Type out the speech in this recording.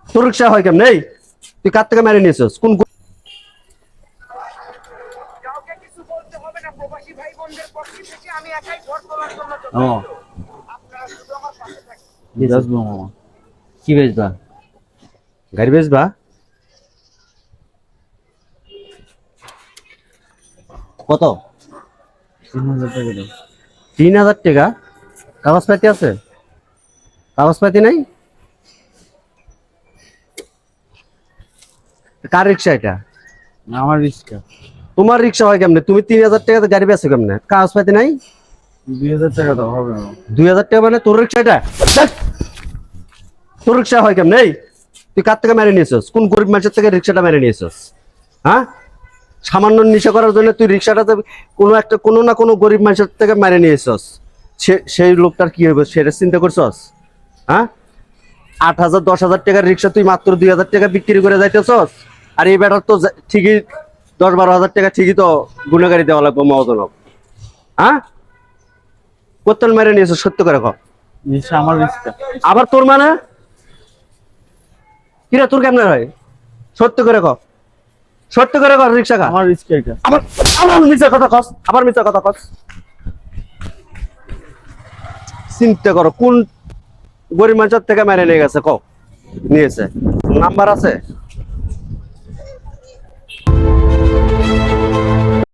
তোর রিক্সা হয় কেমন নেই? তুই কার থেকে মেরে নিয়েছিস? কোন কি বেচবা? গাড়ি বেচবা? কত? 3000 টাকা? কাগজপাতি আছে? কাগজপাতি নাই? কার রিক্সা এটা? আমার রিক্সা। তোমার রিক্সা হয় কেমনে? তুমি 3000 টাকাতে গাড়ি বেচো কেমনে? কাগজপাতি নাই? 2000 টাকা তো হবে না। 2000 টাকা মানে তোর রিক্সা এটা? তোর রিক্সা হয় কেমনে? তুই কার থেকে মেরে নিয়েছিস? কোন গরিব মানুষের থেকে রিক্সাটা মেরে নিয়েছিস? হ্যাঁ, সামান্য নেশা করার জন্য তুই রিক্সাটাতে কোনো না কোনো গরিব মানুষের থেকে মেরে নিয়েছিস। সেই লোকটার কি হবে সেটা চিন্তা করছস? হ্যাঁ, 8000 10,000 টাকার রিক্সা তুই মাত্র 2000 টাকা বিক্রি করে যাইতেছস। আর এই বেটার তো ঠিকই 10-12 হাজার টাকা ঠিকই তো গুণাগারি দেওয়া লাগবে মহাজনক। হ্যাঁ, কত মেরে নিয়েছিস সত্য করে কর। আমার রিক্সা। আবার তোর মানে কিরা তোর কেমনে হয়? সত্য করে কর, সত্য করে কর রিক্সা কা। আমার রিক্সা এটা। আবার আবার মিথ্যা কথা কস, আবার মিথ্যা কথা কস। চিন্তা করো কোন গরিব মানুষের থেকে মেরে নিয়ে গেছে, নিয়েছে নাম্বার আছে?